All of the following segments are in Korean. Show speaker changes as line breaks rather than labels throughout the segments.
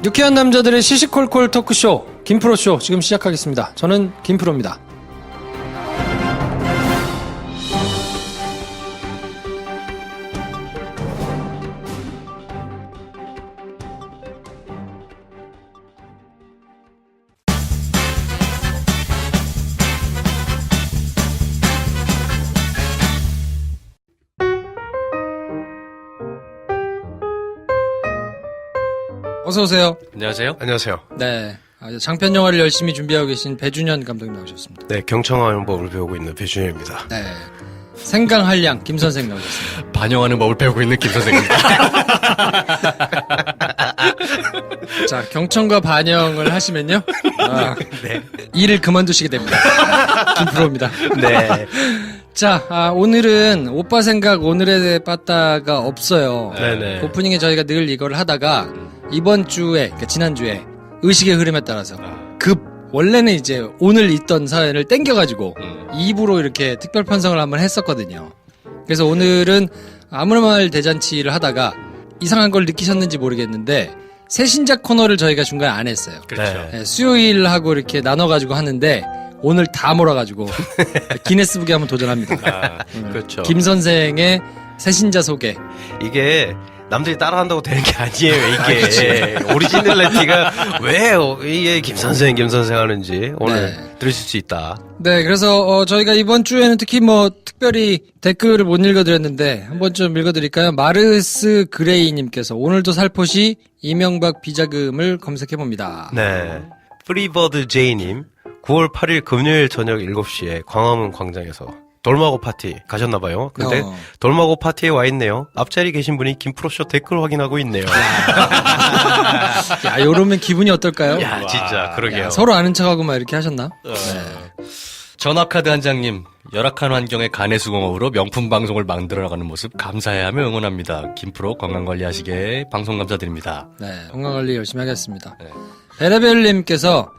유쾌한 남자들의 시시콜콜 토크쇼 김프로쇼 지금 시작하겠습니다. 저는 김프로입니다. 어서 오세요.
안녕하세요.
안녕하세요.
네, 장편 영화를 열심히 준비하고 계신 배준현 감독님 나오셨습니다.
네, 경청하는 법을 배우고 있는 배준현입니다.
네, 생강한량 김 선생 나오셨습니다.
반영하는 법을 배우고 있는 김 선생입니다.
자, 경청과 반영을 하시면요,
네.
일을 그만두시게 됩니다. 김프로입니다.
네.
자, 오늘은 오빠 생각 오늘의 빠따가 없어요.
네네.
오프닝에 저희가 늘 이걸 하다가 이번 주에, 그러니까 지난주에 의식의 흐름에 따라서 원래는 이제 오늘 있던 사연을 땡겨가지고 2부로 이렇게 특별 편성을 한번 했었거든요. 그래서 오늘은 아무나 말 대잔치를 하다가 이상한 걸 느끼셨는지 모르겠는데 새신작 코너를 저희가 중간에 안 했어요.
그렇죠.
네, 수요일하고 이렇게 나눠가지고 하는데 오늘 다 몰아가지고 기네스북에 한번 도전합니다.
그렇죠.
김 선생의 새신자 소개.
이게 남들이 따라한다고 되는 게 아니에요, 이게. 오리지널리티가 왜 이게 김 선생 하는지 오늘
네.
들으실 수 있다.
네, 그래서 저희가 이번 주에는 특히 특별히 댓글을 못 읽어드렸는데 한번 좀 읽어드릴까요? 마르스 그레이님께서 오늘도 살포시 이명박 비자금을 검색해봅니다.
네. 프리버드 제이님, 9월 8일 금요일 저녁 7시에 광화문 광장에서 돌마고 파티 가셨나봐요. 근데 돌마고 파티에 와 있네요. 앞자리 계신 분이 김프로쇼 댓글 확인하고 있네요.
야, 요러면 기분이 어떨까요?
야, 진짜 그러게요.
야, 서로 아는 척하고 막 이렇게 하셨나? 네.
전화카드 한 장님, 열악한 환경의 간해수공업으로 명품 방송을 만들어 나가는 모습 감사해하며 응원합니다. 김프로 건강관리하시게 방송 감사드립니다.
네, 건강관리 열심히 하겠습니다.
네.
베레벨님께서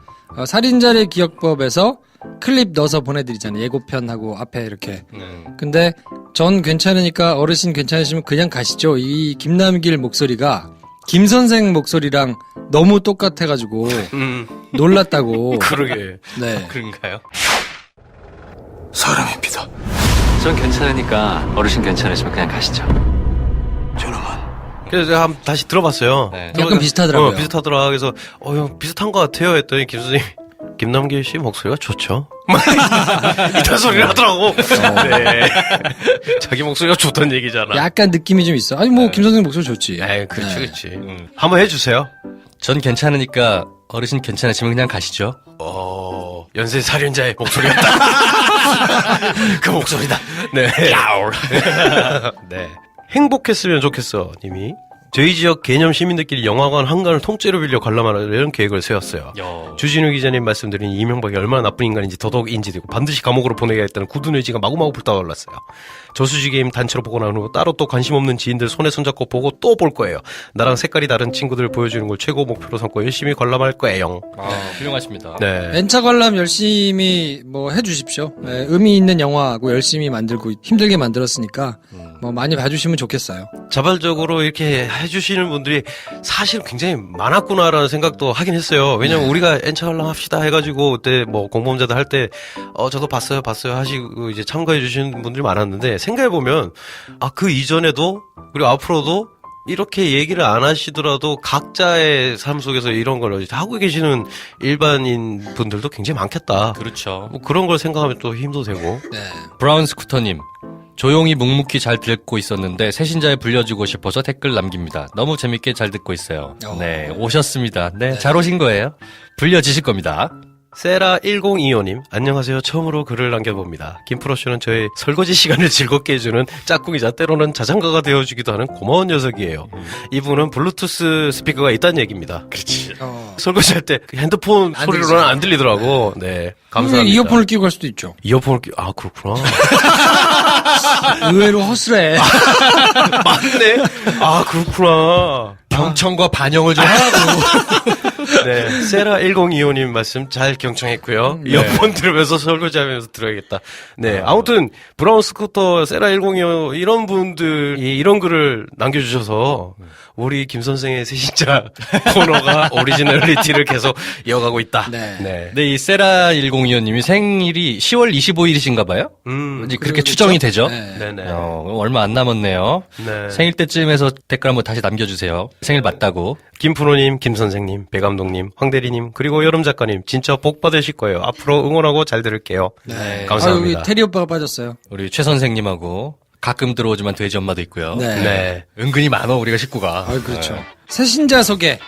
살인자의 기억법에서 클립 넣어서 보내드리잖아요. 예고편하고 앞에 이렇게. 근데 전 괜찮으니까 어르신 괜찮으시면 그냥 가시죠. 이 김남길 목소리가 김 선생 목소리랑 너무 똑같아가지고 놀랐다고.
그러게.
네.
그런가요?
사람입니다.
전 괜찮으니까 어르신 괜찮으시면 그냥 가시죠.
저놈은. 그래서 제가 한번 다시 들어봤어요.
네.
약간 비슷하더라고요.
비슷하더라. 그래서 형 비슷한 것 같아요 했더니 김 선생님 김남길 씨 목소리가 좋죠. 이딴 소리를 하더라고. 네. 자기 목소리가 좋다는 얘기잖아.
약간 느낌이 좀 있어. 아니 김 선생 목소리 좋지.
에이, 그렇지,
네.
그렇지. 한번 해주세요.
전 괜찮으니까 어르신 괜찮으시면 그냥 가시죠.
연쇄 살인자의 목소리였다. 그 목소리다. 네. 네. 행복했으면 좋겠어, 님이. 저희 지역 개념 시민들끼리 영화관 한간을 통째로 빌려 관람하려는 계획을 세웠어요. 주진우 기자님 말씀드린 이명박이 얼마나 나쁜 인간인지 더더욱 인지되고 반드시 감옥으로 보내야겠다는 굳은 의지가 마구마구 불타올랐어요. 저수지 게임 단체로 보고 난 후 따로 또 관심 없는 지인들 손에 손잡고 보고 또 볼 거예요. 나랑 색깔이 다른 친구들 보여주는 걸 최고 목표로 삼고 열심히 관람할 거예요.
훌륭하십니다.
네.
N차 관람 열심히 해주십시오. 네, 의미 있는 영화하고 열심히 만들고 힘들게 만들었으니까 많이 봐주시면 좋겠어요.
자발적으로 이렇게 해주시는 분들이 사실 굉장히 많았구나라는 생각도 하긴 했어요. 왜냐면
네.
우리가 N차 관람 합시다 해가지고 그때 공범자들 할 때 저도 봤어요 하시고 이제 참가해 주시는 분들이 많았는데 생각해보면 그 이전에도 그리고 앞으로도 이렇게 얘기를 안 하시더라도 각자의 삶 속에서 이런 걸 하고 계시는 일반인 분들도 굉장히 많겠다.
그렇죠.
그런 걸 생각하면 또 힘도 되고.
네.
브라운 스쿠터님, 조용히 묵묵히 잘 듣고 있었는데 새신자에 불려주고 싶어서 댓글 남깁니다. 너무 재밌게 잘 듣고 있어요. 네, 오셨습니다. 네, 잘 오신 거예요. 불려지실 겁니다.
세라1025님, 안녕하세요. 처음으로 글을 남겨봅니다. 김프로쇼는 저의 설거지 시간을 즐겁게 해주는 짝꿍이자 때로는 자장가가 되어주기도 하는 고마운 녀석이에요. 이분은 블루투스 스피커가 있다는 얘기입니다.
그렇지.
설거지 할 때 핸드폰
안
소리로는
들리죠.
안 들리더라고. 네. 감사합니다.
이어폰을 끼고 갈 수도 있죠.
이어폰을 그렇구나.
의외로 허술해.
맞네. 그렇구나.
경청과 반영을 좀 하라고.
네, 세라1025님 말씀 잘 경청했고요. 이어폰 들으면서 설거지하면서 들어야겠다. 네, 아무튼 브라운 스쿠터 세라1025 이런 분들이 이런 글을 남겨주셔서 우리 김 선생의 새신자 코너가 오리지널리티를 계속 이어가고 있다.
네.
네.
네, 이 세라1025님이 생일이 10월 25일이신가 봐요? 이제 그렇게 추정이 되죠?
네.
네네.
얼마 안 남았네요.
네.
생일 때쯤에서 댓글 한번 다시 남겨주세요. 생일 맞다고.
김프로님, 김선생님, 배감독님, 황대리님, 그리고 여름 작가님, 진짜 복 받으실 거예요. 앞으로 응원하고 잘 들을게요.
네.
감사합니다.
여기 테리 오빠가 빠졌어요.
우리 최 선생님하고 가끔 들어오지만 돼지 엄마도 있고요.
네.
네.
은근히 많아, 우리가 식구가.
그렇죠.
네.
새신자 소개.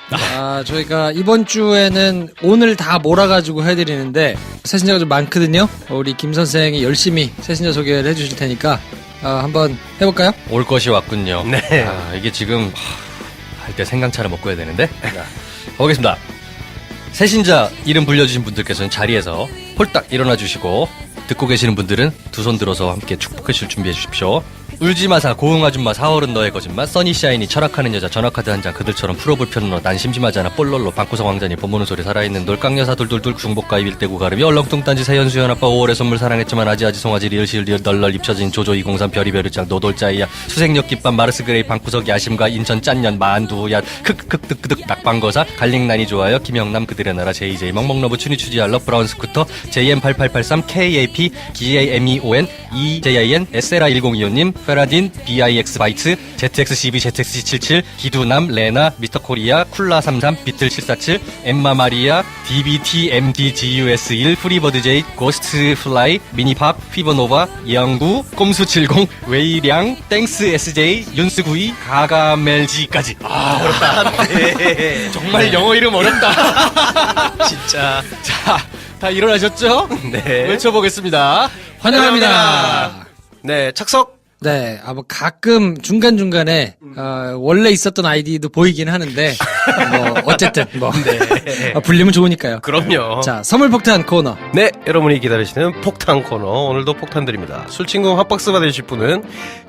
저희가 이번 주에는 오늘 다 몰아가지고 해드리는데, 새신자가 좀 많거든요. 우리 김 선생이 열심히 새신자 소개를 해주실 테니까, 한번 해볼까요?
올 것이 왔군요.
네.
이게 지금 할 때 생강차를 먹고 해야 되는데. 자, 가보겠습니다. 새신자 이름 불려주신 분들께서는 자리에서 홀딱 일어나 주시고, 듣고 계시는 분들은 두 손 들어서 함께 축복해줄 준비해 주십시오. 울지마사 고흥아줌마 4월은 너의 거짓말 써니샤이니 철학하는 여자 전화카드 한 장 그들처럼 풀어볼 편은 난 심심하잖아 볼롤로 방구석 왕자니 본 보는 소리 살아있는 돌깡여사 둘둘둘 중복가입 일대구 가르비 얼렁뚱딴지 세연수연 아빠 5월의 선물 사랑했지만 아지아지 송아지 리얼시얼 리얼 널널 입혀진 조조 203 별이별을장 노돌자이야 수색역 깃밥 마르스 그레이 방구석 야심가 인천 짠년 만두야 크크크득크득 낙방거사 갈릭난이 좋아요 김영남 그들의 나라 JJ 멍멍러브 추니추지알러 브라운 스쿠터 JM8883 KAP GAMEON EJIN SLA1025님 페라딘, BIX 바이트, ZXCB, ZXC77, 기두남, 레나, 미스터코리아, 쿨라33, 비틀747, 엠마 마리아, DBTMDGUS1, 프리버드제이, 고스트플라이, 미니팝, 피버노바, 이영구, 꼼수70, 웨이량, 땡스 SJ, 윤스구이, 가가멜지까지. 어렵다. 네. 정말 영어 이름 어렵다.
진짜.
자, 다 일어나셨죠?
네.
외쳐보겠습니다.
환영합니다.
네, 착석.
네, 뭐 가끔 중간중간에, 원래 있었던 아이디도 보이긴 하는데, 어쨌든, 불리면 좋으니까요.
그럼요.
자, 선물 폭탄 코너.
네, 여러분이 기다리시는 폭탄 코너. 오늘도 폭탄 드립니다. 술친구 핫박스 받으실 분은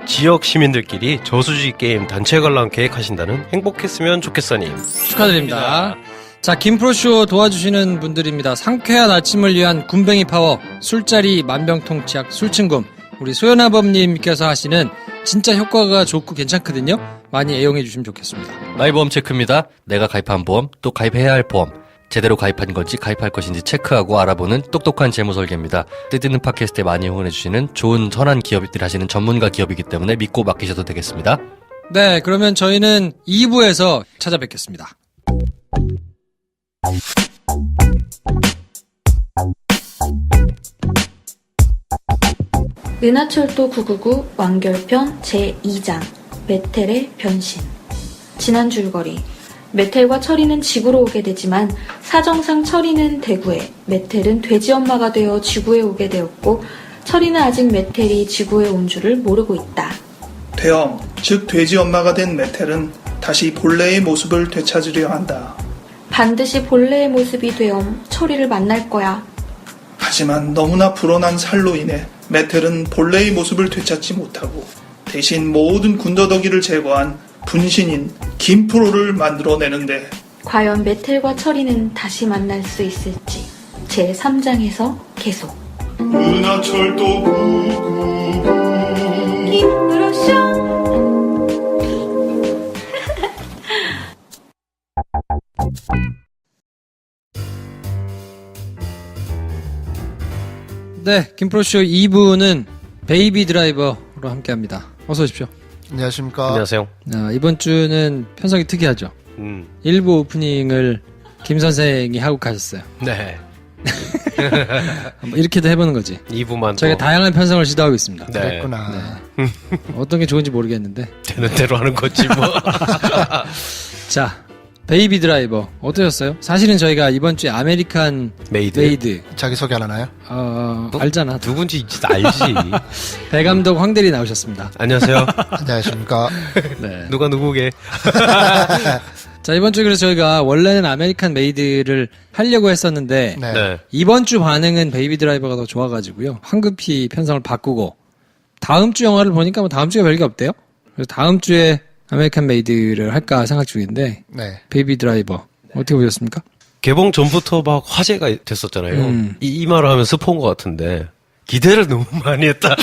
지역 시민들끼리 저수지 게임 단체 관람 계획하신다는 행복했으면 좋겠어님.
축하드립니다. 자, 김프로쇼 도와주시는 분들입니다. 상쾌한 아침을 위한 군뱅이 파워, 술자리 만병통치약 술친굼. 우리 소연아범님께서 하시는 진짜 효과가 좋고 괜찮거든요. 많이 애용해 주시면 좋겠습니다.
나의 보험 체크입니다. 내가 가입한 보험, 또 가입해야 할 보험. 제대로 가입한 건지 가입할 것인지 체크하고 알아보는 똑똑한 재무 설계입니다. 뜻있는 팟캐스트에 많이 응원해 주시는 좋은 선한 기업들 하시는 전문가 기업이기 때문에 믿고 맡기셔도 되겠습니다.
네, 그러면 저희는 2부에서 찾아뵙겠습니다.
은하철도 999 완결편 제2장 메텔의 변신. 지난 줄거리 메텔과 철이는 지구로 오게 되지만 사정상 철이는 대구에, 메텔은 돼지 엄마가 되어 지구에 오게 되었고 철이는 아직 메텔이 지구에 온 줄을 모르고 있다.
되엄, 즉 돼지 엄마가 된 메텔은 다시 본래의 모습을 되찾으려 한다.
반드시 본래의 모습이 되엄 철이를 만날 거야.
하지만 너무나 불어난 살로 인해 메텔은 본래의 모습을 되찾지 못하고 대신 모든 군더더기를 제거한 분신인 김프로를 만들어내는데
과연 메텔과 철이는 다시 만날 수 있을지 제3장에서 계속.
은하철도 999
김프로쇼.
네, 김프로쇼 2부는 베이비 드라이버로 함께합니다. 어서 오십시오.
안녕하십니까.
안녕하세요.
이번 주는 편성이 특이하죠. 1부 오프닝을 김 선생이 하고 가셨어요.
네.
뭐 이렇게도 해보는 거지.
2부만
저희가 다양한 편성을 시도하고 있습니다.
네.
그랬구나.
어떤 게 좋은지 모르겠는데.
되는 대로 하는 거지 뭐.
자, 베이비 드라이버 어떠셨어요? 사실은 저희가 이번 주에 아메리칸 메이드
자기소개 안 하나요?
알잖아.
누군지 알지.
배 감독 황대리 나오셨습니다.
안녕하세요.
안녕하십니까.
네.
누가 누구게.
자, 이번 주에 그래서 저희가 원래는 아메리칸 메이드를 하려고 했었는데
네.
네.
이번 주 반응은 베이비 드라이버가 더 좋아가지고요. 황급히 편성을 바꾸고 다음 주 영화를 보니까 뭐 다음 주에 별게 없대요. 그래서 다음 주에 아메리칸 메이드를 할까 생각 중인데
네.
베이비 드라이버 어떻게 보셨습니까?
개봉 전부터 막 화제가 됐었잖아요. 이 말을 하면 스포인 것 같은데 기대를 너무 많이 했다.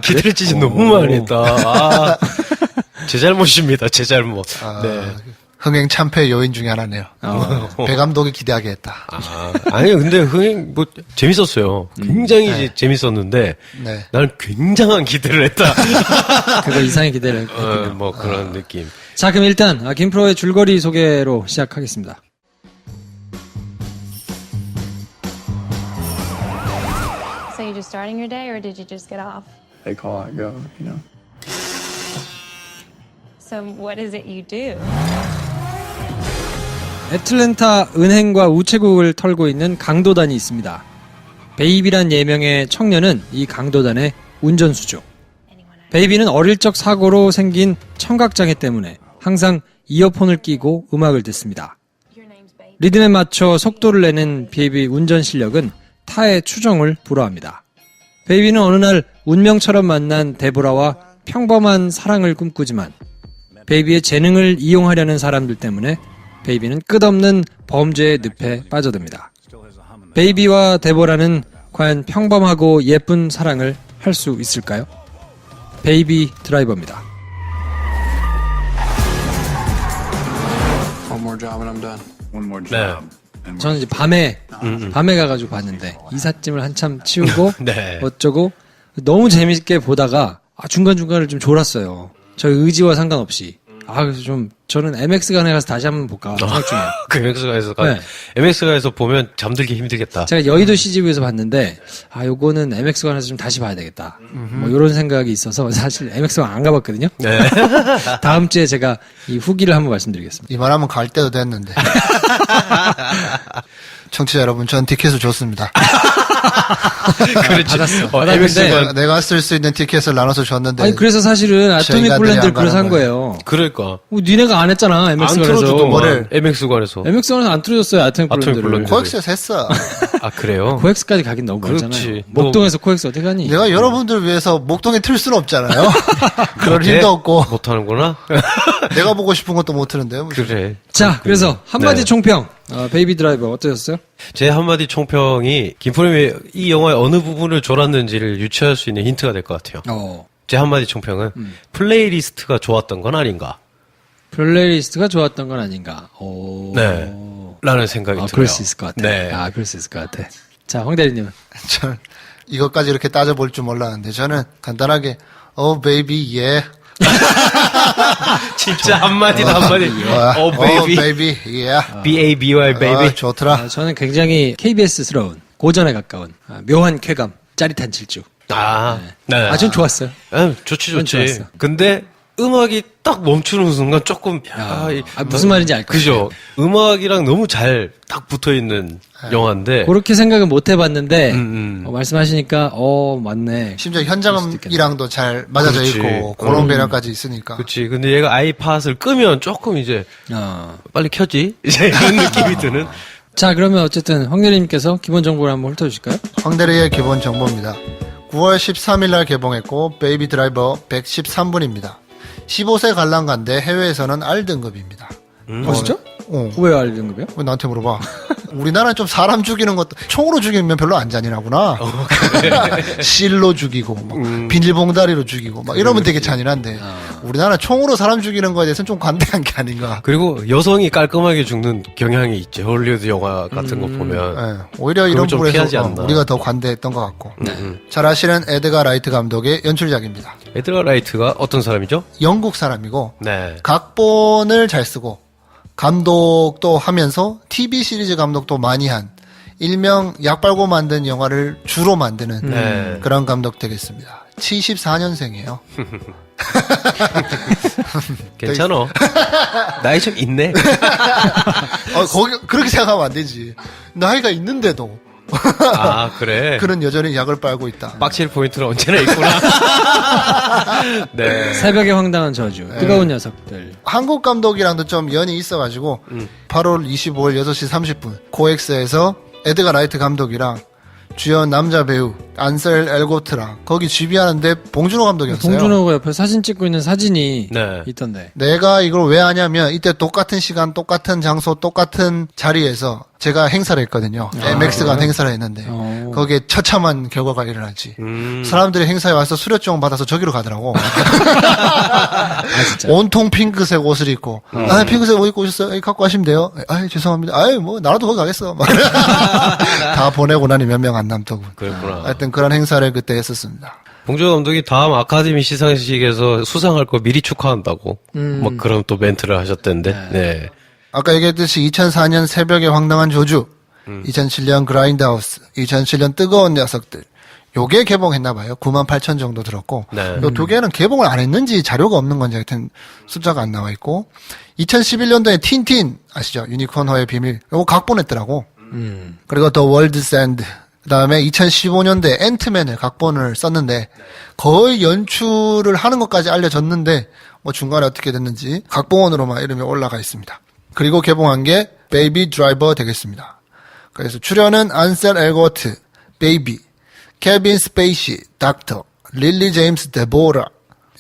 기대를 진짜 너무 많이 했다. 아, 제 잘못입니다. 제 잘못. 네.
흥행 참패 요인 중에 하나네요. 배 감독이 기대하게 했다.
아니요, 근데 흥행 뭐 재밌었어요. 굉장히 이제 재밌었는데
네.
나는 굉장한 기대를 했다.
그거 이상의 기대를 했군요.
뭐 그런 느낌.
자, 그럼 일단 김프로의 줄거리 소개로 시작하겠습니다.
So you just starting your day, or did you just get off?
They call, I go, you know.
So what is it you do?
애틀랜타 은행과 우체국을 털고 있는 강도단이 있습니다. 베이비란 예명의 청년은 이 강도단의 운전수죠. 베이비는 어릴 적 사고로 생긴 청각장애 때문에 항상 이어폰을 끼고 음악을 듣습니다. 리듬에 맞춰 속도를 내는 베이비 운전 실력은 타의 추종을 불허합니다. 베이비는 어느 날 운명처럼 만난 데보라와 평범한 사랑을 꿈꾸지만 베이비의 재능을 이용하려는 사람들 때문에 베이비는 끝없는 범죄의 늪에 빠져듭니다. 베이비와 데보라는 과연 평범하고 예쁜 사랑을 할 수 있을까요? 베이비 드라이버입니다.
One more job and I'm done.
One more
네.
job. and we're-
저는 이제 밤에 가가지고 봤는데 이삿짐을 한참 치우고
네.
어쩌고 너무 재밌게 보다가 중간중간을 좀 졸았어요. 저희 의지와 상관없이. 그래서 좀 저는 MX관에 가서 다시 한번 볼까 생각 중이에요.
그 MX가에서
네.
MX가에서 보면 잠들기 힘들겠다.
제가 여의도 CGV에서 봤는데 요거는 MX관에서 좀 다시 봐야 되겠다. 뭐 이런 생각이 있어서 사실 MX관 안 가봤거든요.
네.
다음 주에 제가 이 후기를 한번 말씀드리겠습니다.
이 말하면 갈 때도 됐는데. 청취자 여러분, 전 티켓을 줬습니다.
그렇지.
받았어.
MX관
내가 쓸 수 있는 티켓을 나눠서 줬는데.
아니 그래서 사실은 아토믹
저희가
블렌드를
안
그래서
가는
한 거예요.
그러니까
니네가 안 했잖아
안
MX관에서.
틀어주더만 MX관에서.
MX관에서 안 틀어줬어요 아토믹
아토믹
블렌드를.
블렌드.
코엑스에서 했어.
아 그래요?
코엑스까지 가긴 너무 멀잖아요.
그렇지.
목동에서 코엑스 어떻게 가니?
내가 여러분들 위해서 목동에 틀 수는 없잖아요. 그럴
그렇게
힘도 없고.
못하는구나.
내가 보고 싶은 것도 못 틀는데요. 무슨.
그래.
자, 그래서 한마디
네.
총평. 베이비 드라이버 어떠셨어요?
제 한마디 총평이 김프로님이 이 영화의 어느 부분을 졸았는지를 유추할 수 있는 힌트가 될 것 같아요. 제 한마디 총평은 플레이리스트가 좋았던 건 아닌가.
플레이리스트가 좋았던 건 아닌가.
네. 라는 생각이 들어요.
그럴 수 있을 것 같아.
네.
그럴 수 있을 것 같아. 자, 황 대리님은?
전 이것까지 이렇게 따져볼 줄 몰랐는데 저는 간단하게 베이비 예.
진짜 한마디다 한마디. 베이비.
베이비 예.
B-A-B-Y 베이비.
좋더라.
저는 굉장히 KBS스러운 고전에 가까운 묘한 쾌감, 짜릿한 질주.
네.
전 좋았어요.
좋지
전
좋지.
좋았어.
근데 음악이 딱 멈추는 순간 조금
무슨 말인지 알 것
그죠. 음악이랑 너무 잘 딱 붙어 있는 영화인데.
그렇게 생각은 못 해봤는데 말씀하시니까 맞네.
심지어 현장음이랑도 잘 맞아져
그렇지.
있고 그런 배려까지 있으니까.
그렇지. 근데 얘가 아이팟을 끄면 조금 이제 빨리 켜지 이제 이런 느낌이 드는.
자, 그러면 어쨌든 황 대리님께서 기본 정보를 한번 훑어주실까요?
황대리의 기본 정보입니다. 9월 13일 날 개봉했고 베이비 드라이버 113분입니다. 15세 관람가인데 해외에서는 R등급입니다.
진짜?
어.
왜 R등급이요?
왜 나한테 물어봐? 우리나라는 좀 사람 죽이는 것도 총으로 죽이면 별로 안 잔인하구나. 실로 죽이고 막 비닐봉다리로 죽이고 막 이러면 되게 잔인한데 우리나라 총으로 사람 죽이는 거에 대해서는 좀 관대한 게 아닌가.
그리고 여성이 깔끔하게 죽는 경향이 있죠. 헐리우드 영화 같은 거 보면.
네, 오히려 이런
좀
부분에서
피하지 않나.
우리가 더 관대했던 것 같고. 잘 아시는 에드가 라이트 감독의 연출작입니다.
에드가 라이트가 어떤 사람이죠?
영국 사람이고
네.
각본을 잘 쓰고 감독도 하면서 TV 시리즈 감독도 많이 한 일명 약 빨고 만든 영화를 주로 만드는
네.
그런 감독 되겠습니다. 74년생이에요.
괜찮어. 나이 좀 있네.
그렇게 생각하면 안 되지. 나이가 있는데도
그래.
그는 여전히 약을 빨고 있다.
빡칠 포인트는 언제나 있구나. 네.
새벽의 황당한 저주, 뜨거운 녀석들.
한국 감독이랑도 좀 연이 있어가지고 8월 25일 6시 30분 코엑스에서 에드가 라이트 감독이랑 주연 남자 배우 안셀 엘고트랑 거기 지휘하는데 봉준호 감독이었어요.
봉준호가 옆에 사진 찍고 있는 사진이
네.
있던데.
내가 이걸 왜 하냐면 이때 똑같은 시간, 똑같은 장소, 똑같은 자리에서 제가 행사를 했거든요. MX가 행사를 했는데 거기에 처참한 결과가 일어났지. 사람들이 행사에 와서 수료증 받아서 저기로 가더라고.
진짜.
온통 핑크색 옷을 입고 핑크색 옷 입고 오셨어요? 갖고 가시면 돼요. 죄송합니다. 뭐 나라도 거기 가겠어. 막 다 보내고 나니 몇 명 안 남더군.
그렇구나.
하여튼 그런 행사를 그때 했었습니다.
봉준호 감독이 다음 아카데미 시상식에서 수상할 거 미리 축하한다고 뭐 그런 또 멘트를 하셨던데. 네.
아까 얘기했듯이 2004년 새벽의 황당한 조주, 2007년 그라인드하우스, 2007년 뜨거운 녀석들. 요게 개봉했나봐요. 98,000 정도 들었고.
네.
요 두 개는 개봉을 안 했는지 자료가 없는 건지 하여튼 숫자가 안 나와 있고. 2011년도에 틴틴, 아시죠? 유니콘호의 비밀. 요거 각본했더라고. 그리고 더 월드스 엔드. 그 다음에 2015년도에 앤트맨을 각본을 썼는데 거의 연출을 하는 것까지 알려졌는데 뭐 중간에 어떻게 됐는지 각본으로만 이름이 올라가 있습니다. 그리고 개봉한 게 베이비 드라이버 되겠습니다. 그래서 출연은 안셀 엘고트, 베이비, 케빈 스페이시, 닥터, 릴리 제임스 데보라,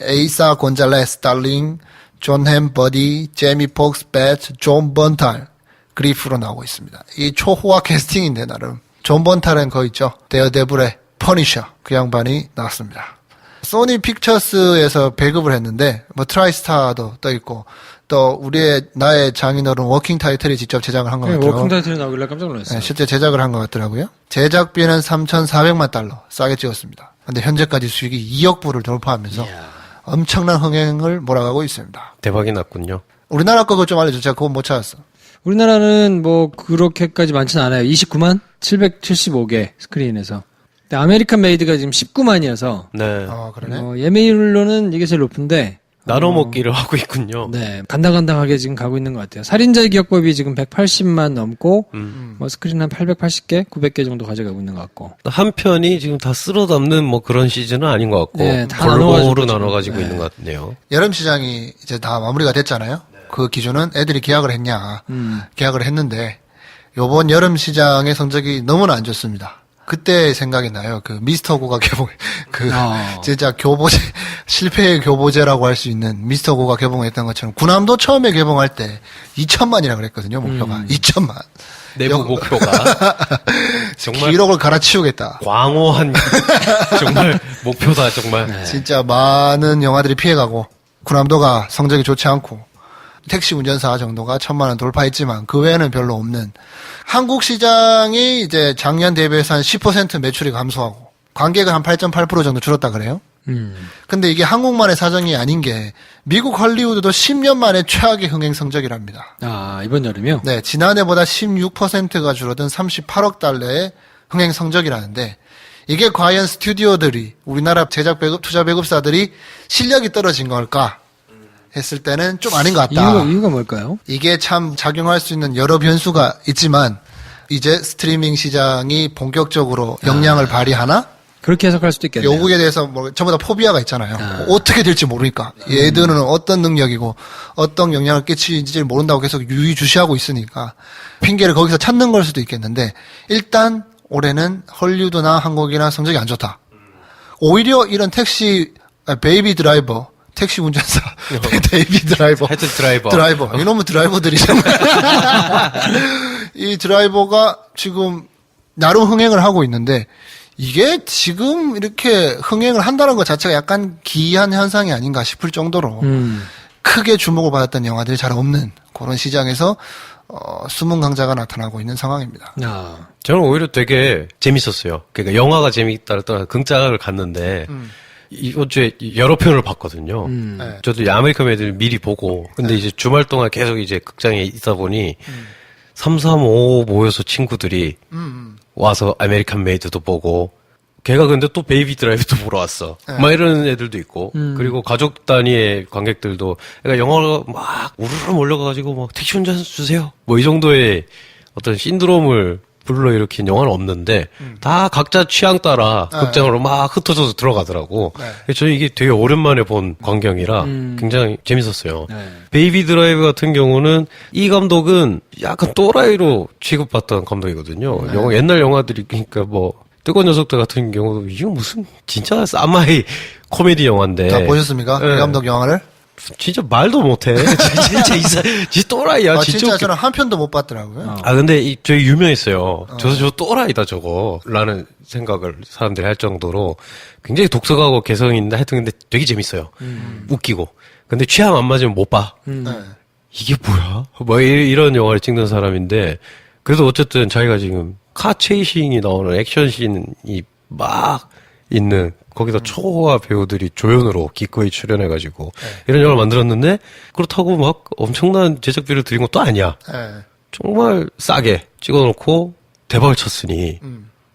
에이사 곤잘레스 달링, 존 햄 버디, 제미 폭스 배트, 존 번탈, 그리프로 나오고 있습니다. 이 초호화 캐스팅인데 나름. 존 번탈은 거 있죠. 데어데블의 퍼니셔. 그 양반이 나왔습니다. 소니 픽처스에서 배급을 했는데 뭐 트라이스타도 떠있고 또 우리의 나의 장인어른 워킹 타이틀이 직접 제작을 한 것 같아요.
워킹 타이틀이 나오길래 깜짝 놀랐어요.
네, 실제 제작을 한 것 같더라고요. 제작비는 3,400만 달러 싸게 찍었습니다. 근데 현재까지 수익이 2억 불을 돌파하면서 엄청난 흥행을 몰아가고 있습니다.
대박이 났군요.
우리나라 거 그거 좀 알려줘. 제가 그건 못 찾았어.
우리나라는 뭐 그렇게까지 많지는 않아요. 29만 775개 스크린에서. 근데 아메리칸 메이드가 지금 19만이어서
네.
그러네.
예매율로는 이게 제일 높은데
나눠 먹기를 하고 있군요.
네, 간당간당하게 지금 가고 있는 것 같아요. 살인자의 기억법이 지금 180만 넘고, 뭐 스크린 한 880개, 900개 정도 가져가고 있는 것 같고.
한 편이 지금 다 쓸어 담는 뭐 그런 시즌은 아닌 것 같고
네, 다
골고루
나눠가지고
나눠가지고
지금.
있는 것 같네요.
여름 시장이 이제 다 마무리가 됐잖아요. 그 기준은 애들이 계약을 했냐. 계약을 했는데 요번 여름 시장의 성적이 너무나 안 좋습니다. 그때 생각이 나요. 그 미스터 고가 개봉, 진짜 교보제, 실패의 교보제라고 할 수 있는 미스터 고가 개봉했던 것처럼 군함도 처음에 개봉할 때 2천만이라 그랬거든요, 목표가. 2천만.
내부 목표가 정말
기록을 갈아치우겠다.
광호한 정말 목표다 정말.
진짜 많은 영화들이 피해가고 군함도가 성적이 좋지 않고 택시 운전사 정도가 1,000만 원 돌파했지만 그 외에는 별로 없는 한국 시장이 이제 작년 대비해서 한 10% 매출이 감소하고 관객은 한 8.8% 정도 줄었다 그래요. 근데 이게 한국만의 사정이 아닌 게 미국 헐리우드도 10년 만에 최악의 흥행 성적이랍니다.
이번 여름이요?
네, 지난해보다 16%가 줄어든 38억 달러의 흥행 성적이라는데 이게 과연 스튜디오들이 우리나라 제작 배급 투자 배급사들이 실력이 떨어진 걸까? 했을 때는 좀 아닌 것 같다.
이유가 뭘까요?
이게 참 작용할 수 있는 여러 변수가 있지만 이제 스트리밍 시장이 본격적으로 역량을 발휘하나?
그렇게 해석할 수도 있겠네요.
요구에 대해서 뭐 전부 다 포비아가 있잖아요. 어떻게 될지 모르니까. 얘들은 어떤 능력이고 어떤 영향을 끼치는지 모른다고 계속 유의주시하고 있으니까 핑계를 거기서 찾는 걸 수도 있겠는데 일단 올해는 헐리우드나 한국이나 성적이 안 좋다. 오히려 이런 베이비 드라이버 택시 운전사, 베이비 드라이버.
헤드 드라이버.
이놈의 드라이버들이잖아요. 이 드라이버가 지금 나름 흥행을 하고 있는데 이게 지금 이렇게 흥행을 한다는 것 자체가 약간 기이한 현상이 아닌가 싶을 정도로 크게 주목을 받았던 영화들이 잘 없는 그런 시장에서 숨은 강자가 나타나고 있는 상황입니다.
저는 오히려 되게 재밌었어요. 그러니까 영화가 재밌다를 떠나 극장을 갔는데 이번 주에 여러 편을 봤거든요.
네.
저도 아메리칸 메이드를 미리 보고 근데 이제 주말 동안 계속 이제 극장에 있다 보니 335 모여서 친구들이 와서 아메리칸 메이드도 보고 걔가 근데 또 베이비 드라이브도 보러 왔어. 막 이런 애들도 있고 그리고 가족 단위의 관객들도 그러니까 영화가 막 우르르 몰려가가지고 뭐 택시 운전 주세요. 뭐 이 정도의 어떤 신드롬을 불러일으킨 영화는 없는데 다 각자 취향 따라 극장으로 막 흩어져서 들어가더라고. 저는 이게 되게 오랜만에 본 광경이라 굉장히 재밌었어요. 베이비 드라이브 같은 경우는 이 감독은 약간 또라이로 취급받던 감독이거든요. 옛날 영화들이 그러니까 뭐 뜨거운 녀석들 같은 경우도 이게 무슨 진짜 싸마이 코미디 영화인데.
다 보셨습니까?
네.
이 감독 영화를?
진짜 말도 못해. 진짜 또라이야.
진짜
웃겨.
저는 한 편도 못 봤더라고요.
근데 저희 유명했어요. 저 또라이다 저거. 라는 생각을 사람들이 할 정도로 굉장히 독특하고 개성 있는데 하여튼 근데 되게 재밌어요. 웃기고. 근데 취향 안 맞으면 못 봐.
네.
이게 뭐야? 뭐 이런 영화를 찍는 사람인데 그래도 어쨌든 자기가 지금 카 체이싱이 나오는 액션씬이 막 있는 거기다 초호화 배우들이 조연으로 기꺼이 출연해가지고 이런 영화를 만들었는데 그렇다고 막 엄청난 제작비를 들인 것도 아니야.
네.
정말 싸게 찍어놓고 대박을 쳤으니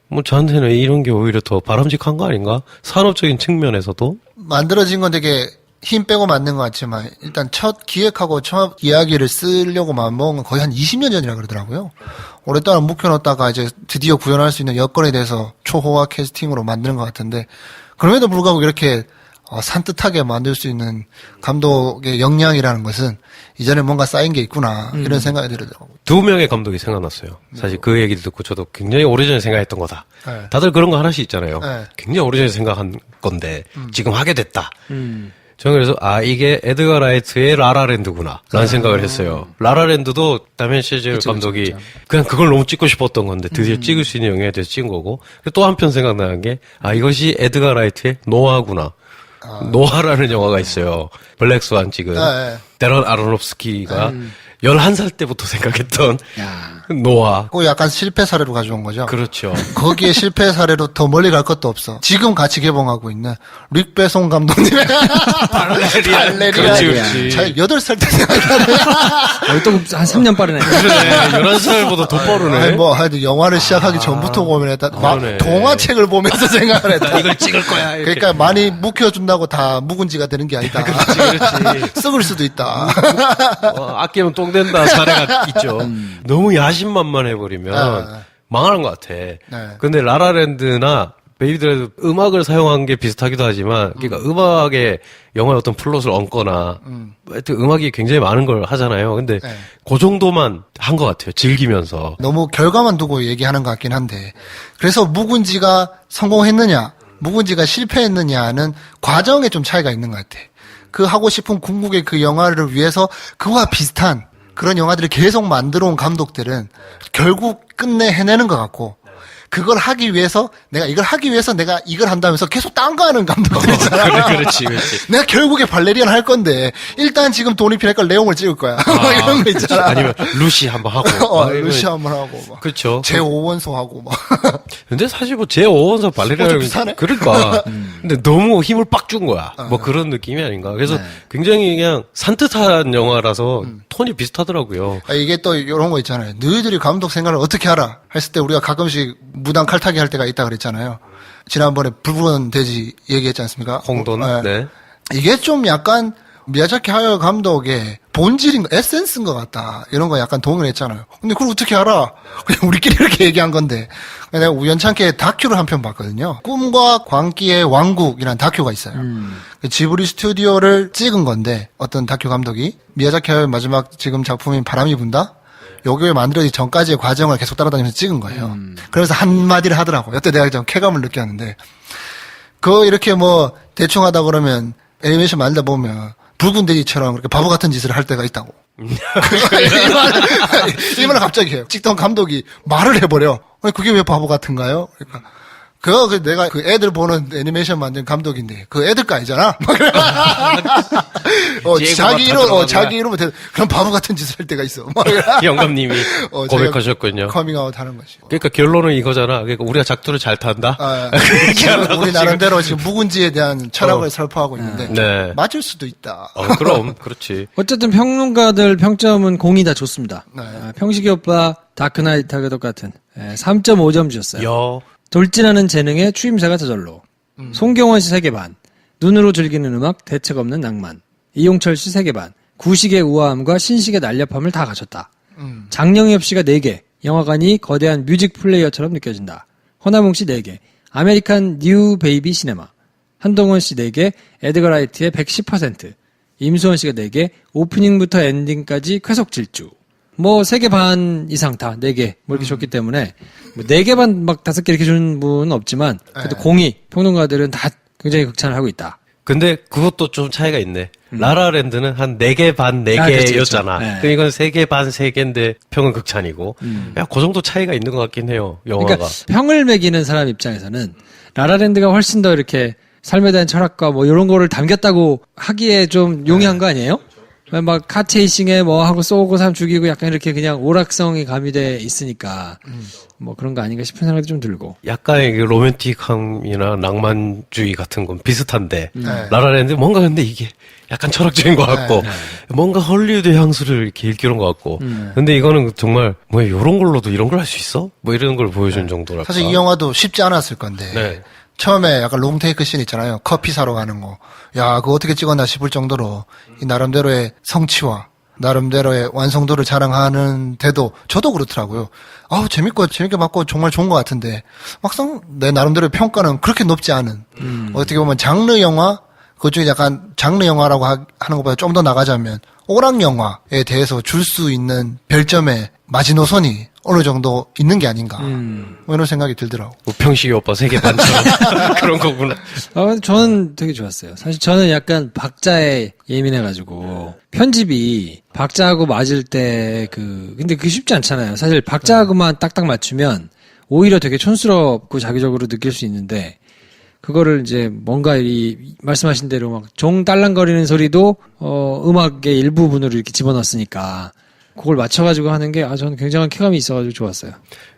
뭐 저한테는 이런 게 오히려 더 바람직한 거 아닌가? 산업적인 측면에서도
만들어진 건 되게 힘 빼고 만든 것 같지만 일단 첫 기획하고 첫 이야기를 쓰려고 마음먹은 건 거의 한 20년 전이라 그러더라고요. 오랫동안 묵혀놓다가 이제 드디어 구현할 수 있는 여건에 대해서 초호화 캐스팅으로 만드는 것 같은데 그럼에도 불구하고 이렇게 산뜻하게 만들 수 있는 감독의 역량이라는 것은 이전에 뭔가 쌓인 게 있구나 이런 생각이 들더라고요.
두 명의 감독이 생각났어요. 사실 그 얘기 듣고 저도 굉장히 오래전에 생각했던 거다.
네.
다들 그런 거 하나씩 있잖아요.
네.
굉장히 오래전에 생각한 건데 지금 하게 됐다. 저는 그래서 이게 에드가 라이트의 라라랜드구나 라는 생각을 했어요. 라라랜드도 다미안 샤젤 감독이 그냥 그걸 너무 찍고 싶었던 건데 드디어 찍을 수 있는 영화에 대해서 찍은 거고 또 한편 생각나는 게 이것이 에드가 라이트의 노아구나. 노아라는 영화가 있어요. 블랙스완 찍은
네.
데런 아로노프스키가 11살 때부터 생각했던 노아.
그거 약간 실패 사례로 가져온 거죠.
그렇죠.
거기에 실패 사례로 더 멀리 갈 것도 없어. 지금 같이 개봉하고 있는 릭 베송 감독님의 발레리안.
그렇지.
잘 8살 때 생각나네.
또 한 3년 빠르네.
그러네. 11살보다 더 빠르네.
아니 뭐 하여튼 영화를 시작하기 전부터 고민했다.
그러네.
동화책을 보면서 생각을 했다.
이걸 찍을 거야. 이렇게.
그러니까 많이 묵혀준다고 다 묵은지가 되는 게 아니다.
그렇지.
썩을 수도 있다.
아끼면 똥 된다 사례가 있죠. 너무 야심만만해버리면 망하는 것 같아. 근데 라라랜드나 베이비 드라이브 음악을 사용한 게 비슷하기도 하지만 그러니까 음악에 영화의 어떤 플롯을 얹거나 하여튼 음악이 굉장히 많은 걸 하잖아요. 근데 그 정도만 한 것 같아요. 즐기면서.
너무 결과만 두고 얘기하는 것 같긴 한데 그래서 묵은지가 성공했느냐 묵은지가 실패했느냐는 과정에 좀 차이가 있는 것 같아. 그 하고 싶은 궁극의 그 영화를 위해서 그와 비슷한 그런 영화들을 계속 만들어 온 감독들은 결국 끝내 해내는 것 같고 그걸 하기 위해서 내가 이걸 한다면서 계속 딴 거 하는 감독들 있잖아.
그렇지.
내가 결국에 발레리안 할 건데 일단 지금 돈이 필요할 걸 레옹을 찍을 거야. 이런 거 있잖아.
아니면 루시 한번 하고.
루시 한번 하고 막.
그렇죠.
제5원소 하고 막.
근데 사실 뭐 제5원서 발레리안
비슷하네.
그러니까. 근데 너무 힘을 빡 준 거야. 뭐 그런 느낌이 아닌가. 그래서 굉장히 그냥 산뜻한 영화라서 톤이 비슷하더라고요.
이게 또 이런 거 있잖아요. 너희들이 감독 생각을 어떻게 알아? 했을 때 우리가 가끔씩 무단 칼타기 할 때가 있다 그랬잖아요. 지난번에 불부른 돼지 얘기했지 않습니까?
홍돈. 네.
이게 좀 약간 미야자키 하야오 감독의 본질인 거, 에센스인 것 같다. 이런 거 약간 동의를 했잖아요. 근데 그걸 어떻게 알아? 그냥 우리끼리 이렇게 얘기한 건데. 내가 우연찮게 다큐를 한 편 봤거든요. 꿈과 광기의 왕국이라는 다큐가 있어요. 그 지브리 스튜디오를 찍은 건데 어떤 다큐 감독이 미야자키 하야오의 마지막 지금 작품인 바람이 분다? 요게 만들어지기 전까지의 과정을 계속 따라다니면서 찍은 거예요. 그래서 한마디를 하더라고요. 이때 내가 좀 쾌감을 느꼈는데, 이렇게 뭐, 대충 하다 그러면, 애니메이션 만들다 보면, 붉은 돼지처럼 그렇게 바보 같은 짓을 할 때가 있다고. 이 말을 갑자기 해요. 찍던 감독이 말을 해버려. 아니, 그게 왜 바보 같은가요? 그러니까. 내가 그 애들 보는 애니메이션 만든 감독인데, 그 애들 까이잖아? 자기 이름은 그런 바보 같은 짓을 할 때가 있어.
영감님이 고백하셨군요.
커밍아웃 하는 거지.
그러니까 결론은 이거잖아. 그러니까 우리가 작두를 잘 탄다?
우리 나름대로 지금 묵은지에 대한 철학을 설파하고 있는데,
네.
맞을 수도 있다.
그럼, 그렇지.
어쨌든 평론가들 평점은 공이 다 좋습니다.
네.
평식이 오빠 다크나이트하고 똑같은 3.5점 주셨어요. 돌진하는 재능의 추임새가 저절로. 송경원 씨 3개 반. 눈으로 즐기는 음악 대책 없는 낭만. 이용철 씨 3개 반. 구식의 우아함과 신식의 날렵함을 다 갖췄다. 장영엽 씨가 4개. 영화관이 거대한 뮤직 플레이어처럼 느껴진다. 허나몽 씨 4개. 아메리칸 뉴 베이비 시네마. 한동원 씨 4개. 에드거 라이트의 110%. 임수원 씨가 4개. 오프닝부터 엔딩까지 쾌속 질주. 뭐 3개 반 이상 다 4개 뭐 이렇게 줬기 때문에 뭐 4개 반 막 5개 이렇게 주는 분은 없지만 그래도 공이 평론가들은 다 굉장히 극찬을 하고 있다.
근데 그것도 좀 차이가 있네. 라라랜드는 한 4개 반 4개였잖아.
네.
그러니까 이건 3개 반 3개인데 평은 극찬이고. 야, 그 정도 차이가 있는 것 같긴 해요. 영화가.
그러니까 평을 매기는 사람 입장에서는 라라랜드가 훨씬 더 이렇게 삶에 대한 철학과 뭐 이런 거를 담겼다고 하기에 좀 용이한 거 아니에요? 막 카체이싱에 뭐 하고 쏘고 사람 죽이고 약간 이렇게 그냥 오락성이 가미돼 있으니까 뭐 그런 거 아닌가 싶은 생각이 좀 들고.
약간의 그 로맨틱함이나 낭만주의 같은 건 비슷한데
네.
라라랜드 뭔가 근데 이게 약간 철학적인 것 같고 뭔가 헐리우드 향수를 이렇게 일깨운 것 같고 근데 이거는 정말 뭐 이런 걸로도 이런 걸 할 수 있어? 뭐 이런 걸 보여준 정도랄까.
사실 이 영화도 쉽지 않았을 건데.
네.
처음에 약간 롱테이크 씬 있잖아요. 커피 사러 가는 거. 야, 그거 어떻게 찍었나 싶을 정도로 이 나름대로의 성취와 나름대로의 완성도를 자랑하는데도 저도 그렇더라고요. 아우, 재밌게 봤고 정말 좋은 것 같은데 막상 내 나름대로의 평가는 그렇게 높지 않은 어떻게 보면 장르 영화 그쪽에 약간 장르 영화라고 하는 것보다 좀 더 나가자면 오락 영화에 대해서 줄 수 있는 별점의 마지노선이 어느 정도 있는 게 아닌가 뭐 이런 생각이 들더라고.
우평식이 오빠 3개 반처럼 그런 거구나.
저는 되게 좋았어요. 사실 저는 약간 박자에 예민해가지고 편집이 박자하고 맞을 때 근데 그게 쉽지 않잖아요. 사실 박자하고만 딱딱 맞추면 오히려 되게 촌스럽고 자기적으로 느낄 수 있는데 그거를 이제 뭔가 말씀하신 대로 막 종 딸랑거리는 소리도 음악의 일부분으로 이렇게 집어넣었으니까 그걸 맞춰가지고 하는 게 저는 굉장한 쾌감이 있어가지고 좋았어요.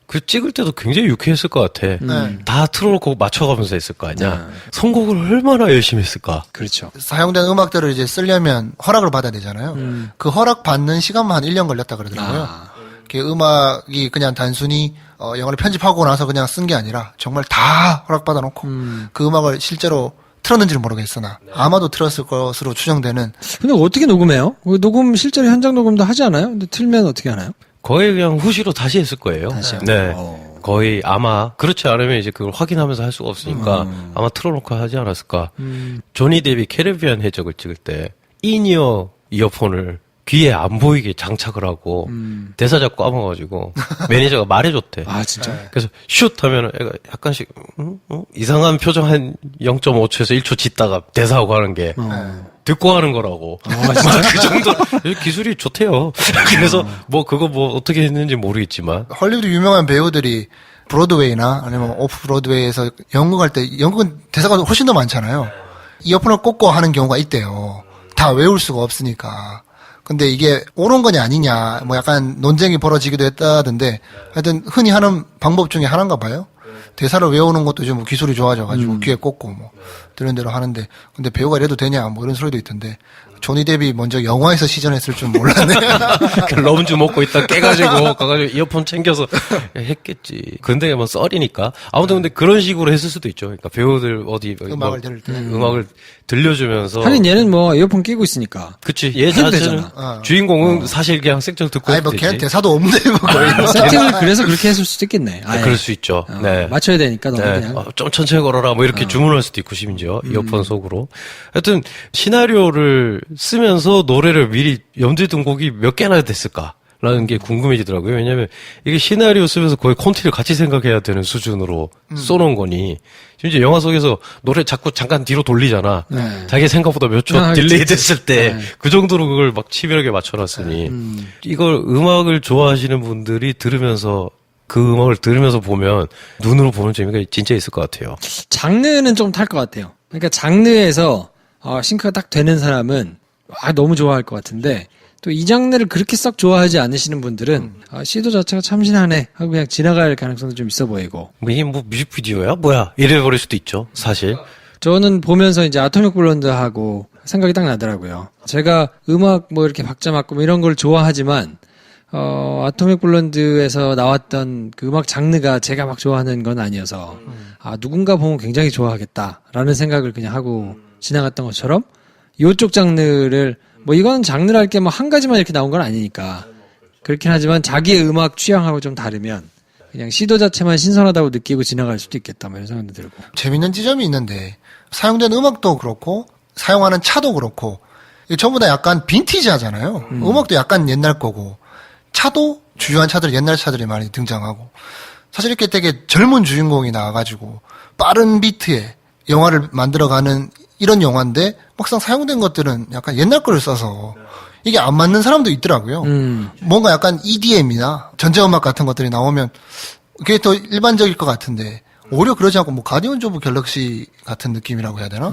그 찍을 때도 굉장히 유쾌했을 것 같아. 다 틀어놓고 맞춰가면서 했을 거 아니야. 선곡을 얼마나 열심히 했을까.
그렇죠.
사용된 음악들을 이제 쓰려면 허락을 받아야 되잖아요. 그 허락 받는 시간만 한 1년 걸렸다 그러더라고요. 그 음악이 그냥 단순히 영화를 편집하고 나서 그냥 쓴 게 아니라 정말 다 허락받아 놓고 그 음악을 실제로 틀었는지는 모르겠으나 아마도 틀었을 것으로 추정되는.
근데 어떻게 녹음해요? 녹음 실제로 현장 녹음도 하지 않아요? 근데 틀면 어떻게 하나요?
거의 그냥 후시로 다시 했을 거예요.
다시요?
네. 거의 아마 그렇지 않으면 이제 그걸 확인하면서 할 수가 없으니까 아마 틀어놓고 하지 않았을까. 조니 데뷔 캐리비안 해적을 찍을 때 인이어 이어폰을 귀에 안 보이게 장착을 하고 대사 자꾸 까먹어가지고 매니저가 말해줬대.
아 진짜?
그래서 슛 하면은 애가 약간씩 이상한 표정 한 0.5초에서 1초 짓다가 대사하고 하는 게 듣고 하는 거라고. 그 정도 기술이 좋대요. 그래서 뭐 그거 뭐 어떻게 했는지 모르겠지만
헐리우드 유명한 배우들이 브로드웨이나 아니면 오프 브로드웨이에서 연극할 때 연극은 대사가 훨씬 더 많잖아요. 이어폰을 꽂고 하는 경우가 있대요. 다 외울 수가 없으니까. 근데 이게 옳은 거냐 아니냐 뭐 약간 논쟁이 벌어지기도 했다던데 하여튼 흔히 하는 방법 중에 하나인가 봐요. 대사를 외우는 것도 좀 기술이 좋아져가지고 귀에 꽂고 뭐 들은 대로 하는데 근데 배우가 이래도 되냐 뭐 이런 소리도 있던데 조니 데뷔 먼저 영화에서 시전했을 줄 몰랐네.
럼주 먹고 있다 깨가지고 가가지고 이어폰 챙겨서 했겠지. 근데 뭐 썰이니까 아무튼 근데 그런 식으로 했을 수도 있죠. 그러니까 배우들 어디
음악을 들을 때.
음악을 들려주면서
하긴 얘는 뭐 이어폰 끼고 있으니까.
그치 얘
해도
자체는
되잖아.
주인공은 사실 그냥 색정 듣고
아니 뭐
되지.
걔는 대사도 없는데 뭐 거의.
세팅을 그래서 그렇게 했을 수도 있겠네. 아예.
그럴 수 있죠. 네.
맞춰야 되니까 너무
네.
그냥.
좀 천천히 걸어라 뭐 이렇게 주문할 수도 있고 심지어 이어폰 속으로. 하여튼 시나리오를 쓰면서 노래를 미리 염두에 둔 곡이 몇 개나 됐을까라는 게 궁금해지더라고요. 왜냐하면 이게 시나리오 쓰면서 거의 콘티를 같이 생각해야 되는 수준으로 써놓은 거니 심지어 영화 속에서 노래 자꾸 잠깐 뒤로 돌리잖아.
네.
자기 생각보다 몇 초 딜레이 됐을 때 그 정도로 그걸 막 치밀하게 맞춰놨으니 이걸 음악을 좋아하시는 분들이 들으면서 그 음악을 들으면서 보면 눈으로 보는 재미가 진짜 있을 것 같아요.
장르는 좀 탈 것 같아요. 그러니까 장르에서 싱크가 딱 되는 사람은 너무 좋아할 것 같은데 또 이 장르를 그렇게 썩 좋아하지 않으시는 분들은 시도 자체가 참신하네 하고 그냥 지나갈 가능성도 좀 있어 보이고.
뭐 이게 뭐 뮤직비디오야 뭐야 이래 버릴 수도 있죠 사실.
저는 보면서 이제 아토믹 블론드하고 생각이 딱 나더라고요. 제가 음악 뭐 이렇게 박자 맞고 뭐 이런 걸 좋아하지만 아토믹 블론드에서 나왔던 그 음악 장르가 제가 막 좋아하는 건 아니어서 누군가 보면 굉장히 좋아하겠다라는 생각을 그냥 하고 지나갔던 것처럼 이쪽 장르를 뭐 이건 장르랄 게 뭐 한 가지만 이렇게 나온 건 아니니까 그렇긴 하지만 자기의 음악 취향하고 좀 다르면 그냥 시도 자체만 신선하다고 느끼고 지나갈 수도 있겠다 뭐 이런 생각도 들고.
재밌는 지점이 있는데 사용된 음악도 그렇고 사용하는 차도 그렇고 이게 전부 다 약간 빈티지하잖아요. 음악도 약간 옛날 거고 차도 주요한 차들, 옛날 차들이 많이 등장하고 사실 이렇게 되게 젊은 주인공이 나와가지고 빠른 비트에 영화를 만들어가는 이런 영화인데 막상 사용된 것들은 약간 옛날 거를 써서 이게 안 맞는 사람도 있더라고요. 뭔가 약간 EDM이나 전자음악 같은 것들이 나오면 그게 더 일반적일 것 같은데 오히려 그러지 않고 뭐 가디언즈 오브 갤럭시 같은 느낌이라고 해야 되나?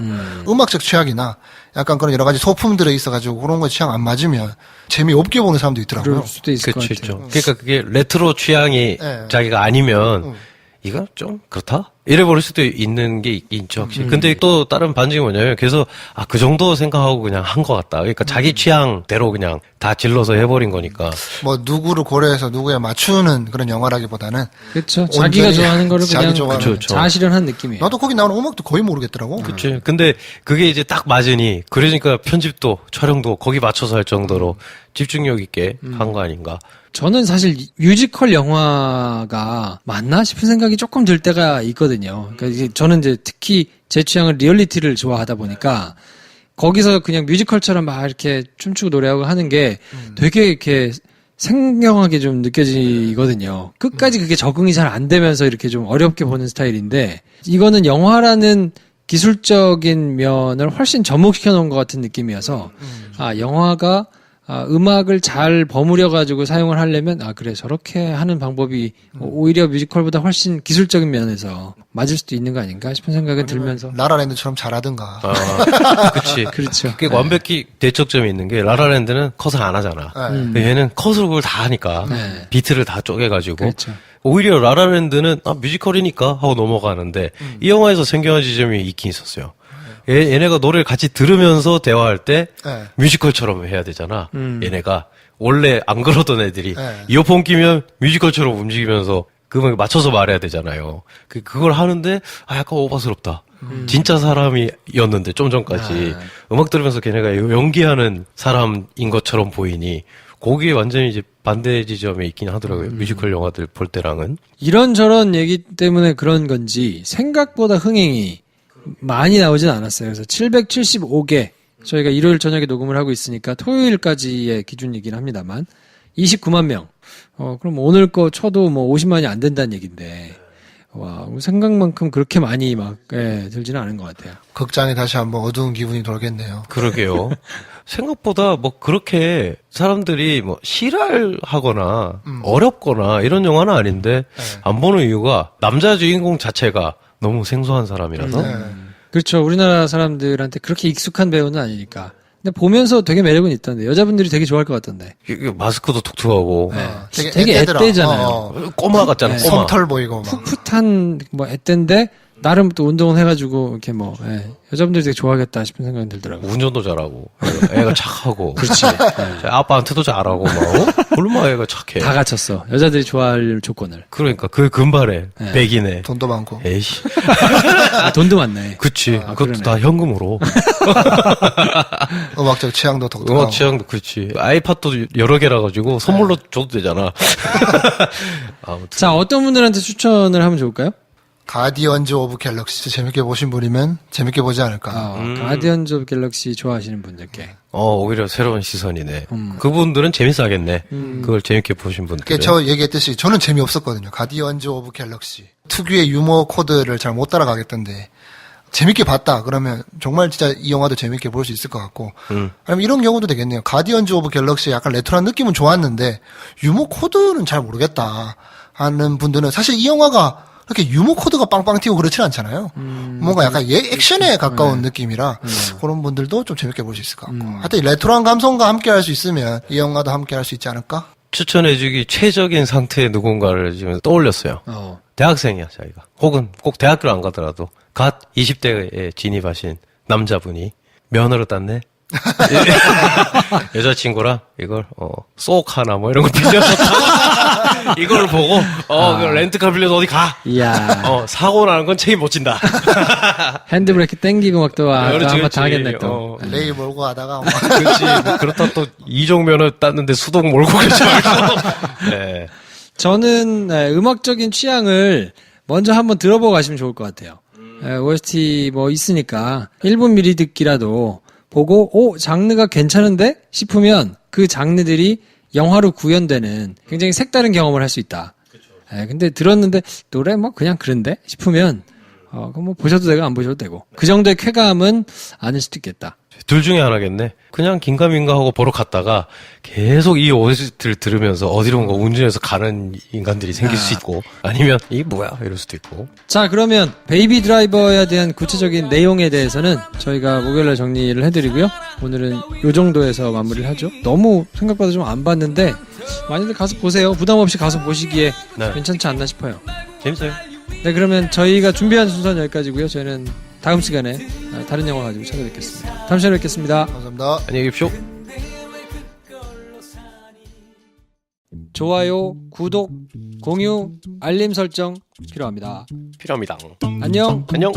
음악적 취향이나 약간 그런 여러 가지 소품들에 있어가지고 그런 거 취향 안 맞으면 재미없게 보는 사람도 있더라고요.
그럴 수도 있을 것
그렇죠.
같아요.
그러니까 그게 레트로 취향이
네.
자기가 아니면 이건 좀 그렇다? 이래버릴 수도 있는 게 있죠, 확실히. 근데 또 다른 반증이 뭐냐면, 그래서, 그 정도 생각하고 그냥 한 것 같다. 그러니까 자기 취향대로 그냥 다 질러서 해버린 거니까.
뭐 누구를 고려해서 누구에 맞추는 그런 영화라기보다는
그렇죠. 자기가
온전히
좋아하는 거를
자기
그냥
좋아하는
그렇죠.
자아실현한 느낌이에요.
나도 거기 나오는 음악도 거의 모르겠더라고.
그치. 근데 그게 이제 딱 맞으니, 그러니까 편집도, 촬영도 거기 맞춰서 할 정도로 집중력 있게 한 거 아닌가.
저는 사실 뮤지컬 영화가 맞나 싶은 생각이 조금 들 때가 있거든요. 그러니까 이게 저는 이제 특히 제 취향은 리얼리티를 좋아하다 보니까 거기서 그냥 뮤지컬처럼 막 이렇게 춤추고 노래하고 하는 게 되게 이렇게 생경하게 좀 느껴지거든요. 끝까지 그게 적응이 잘 안 되면서 이렇게 좀 어렵게 보는 스타일인데 이거는 영화라는 기술적인 면을 훨씬 접목시켜 놓은 것 같은 느낌이어서 영화가 음악을 잘 버무려가지고 사용을 하려면, 그래, 저렇게 하는 방법이 오히려 뮤지컬보다 훨씬 기술적인 면에서 맞을 수도 있는 거 아닌가 싶은 생각은 들면서.
라라랜드처럼 잘하든가.
그치.
그렇죠.
그게 완벽히 대척점이 있는 게, 라라랜드는 컷을 안 하잖아. 얘는 컷으로 그걸 다 하니까,
네.
비트를 다 쪼개가지고.
그렇죠.
오히려 라라랜드는, 뮤지컬이니까 하고 넘어가는데, 이 영화에서 생경한 지점이 있긴 있었어요. 얘네가 노래를 같이 들으면서 대화할 때
네.
뮤지컬처럼 해야 되잖아. 얘네가 원래 안 그러던 애들이
네.
이어폰 끼면 뮤지컬처럼 움직이면서 그거에 맞춰서 말해야 되잖아요. 그걸 하는데 약간 오버스럽다. 진짜 사람이었는데 좀 전까지 음악 들으면서 걔네가 연기하는 사람인 것처럼 보이니 거기에 완전히 이제 반대 지점에 있긴 하더라고요. 뮤지컬 영화들 볼 때랑은.
이런저런 얘기 때문에 그런 건지 생각보다 흥행이 많이 나오진 않았어요. 그래서 775개, 저희가 일요일 저녁에 녹음을 하고 있으니까 토요일까지의 기준이긴 합니다만 29만 명. 그럼 오늘 거 쳐도 뭐 50만이 안 된다는 얘기인데 와, 생각만큼 그렇게 많이 들지는 않은 것 같아요.
극장에 다시 한번 어두운 기분이 돌겠네요.
그러게요. 생각보다 뭐 그렇게 사람들이 뭐 싫어하거나 어렵거나 이런 영화는 아닌데 안 보는 이유가 남자 주인공 자체가 너무 생소한 사람이라서.
그렇죠. 우리나라 사람들한테 그렇게 익숙한 배우는 아니니까. 근데 보면서 되게 매력은 있던데 여자분들이 되게 좋아할 것 같던데.
이게 마스크도 툭툭하고
되게
애때더라.
앳되잖아요.
꼬마 같잖아. 꼬마.
솜털 보이고 막.
풋풋한 뭐 앳된데 나름 또 운동을 해가지고 이렇게 여자분들이 되게 좋아하겠다 싶은 생각이 들더라고요.
운전도 잘하고 애가 착하고.
그렇지.
아빠한테도 잘하고 막 얼마나 애가 착해.
다 갖췄어. 여자들이 좋아할 조건을.
그러니까 그 금발에 백인에.
돈도 많고.
에이씨.
돈도 많네.
그치. 그것도
그러네.
다 현금으로.
음악적 취향도 독특하고.
음악 취향도 그렇지. 아이팟도 여러 개라 가지고 선물로 줘도 되잖아. 아무튼.
자, 어떤 분들한테 추천을 하면 좋을까요?
가디언즈 오브 갤럭시 재밌게 보신 분이면 재밌게 보지 않을까.
가디언즈 오브 갤럭시 좋아하시는 분들께.
오히려 새로운 시선이네. 그분들은 재밌어 하겠네. 그걸 재밌게 보신 분들.
그게 저 얘기했듯이 저는 재미없었거든요. 가디언즈 오브 갤럭시. 특유의 유머 코드를 잘 못 따라가겠던데. 재밌게 봤다. 그러면 정말 진짜 이 영화도 재밌게 볼 수 있을 것 같고. 아니면 이런 경우도 되겠네요. 가디언즈 오브 갤럭시 약간 레트로한 느낌은 좋았는데 유머 코드는 잘 모르겠다 하는 분들은 사실 이 영화가 그렇게 유머 코드가 빵빵 튀고 그렇진 않잖아요. 뭔가 약간 액션에 가까운 느낌이라 그런 분들도 좀 재밌게 볼 수 있을 것 같고. 하여튼 레트로한 감성과 함께 할 수 있으면 이 영화도 함께 할 수 있지 않을까?
추천해주기 최적인 상태의 누군가를 지금 떠올렸어요. 대학생이야, 자기가. 혹은 꼭 대학교를 안 가더라도 갓 20대에 진입하신 남자분이 면허를 땄네. 여자친구랑 이걸 쏙 하나 뭐 이런 거 빌려서 이걸 보고 그 렌트카 빌려서 어디 가.
이야.
사고 나는 건 책임 못 진다.
핸드브레이크 땡기고 막 또
그렇지,
한번
그렇지.
다 하겠네 또.
레이 몰고 가다가 막
그렇지. 뭐 그렇다 또 이종면허 땄는데 수동 몰고 가지 말고. 네.
저는 음악적인 취향을 먼저 한번 들어보고 가시면 좋을 것 같아요. OST 뭐 있으니까 1분 미리 듣기라도 보고 장르가 괜찮은데 싶으면 그 장르들이 영화로 구현되는 굉장히 색다른 경험을 할 수 있다. 예, 근데 들었는데 노래 뭐 그냥 그런데 싶으면 그럼 뭐 보셔도 되고 안 보셔도 되고 그 정도의 쾌감은 아닐 수도 있겠다.
둘 중에 하나겠네. 그냥 긴가민가 하고 보러 갔다가 계속 이 OST를 들으면서 어디론가 운전해서 가는 인간들이 생길 수 있고 아니면 이게 뭐야 이럴 수도 있고.
자, 그러면 베이비 드라이버에 대한 구체적인 내용에 대해서는 저희가 목요일날 정리를 해드리고요. 오늘은 요 정도에서 마무리를 하죠. 너무 생각보다 좀 안 봤는데 많이들 가서 보세요. 부담 없이 가서 보시기에
네.
괜찮지 않나 싶어요.
재밌어요.
네, 그러면 저희가 준비한 순서는 여기까지고요. 저희는 다음 시간에 다른 영화 가지고 찾아뵙겠습니다. 다음 시간에 뵙겠습니다.
감사합니다.
안녕히 계십시오.
좋아요, 구독, 공유, 알림 설정 필요합니다.
필요합니다.
안녕.
안녕.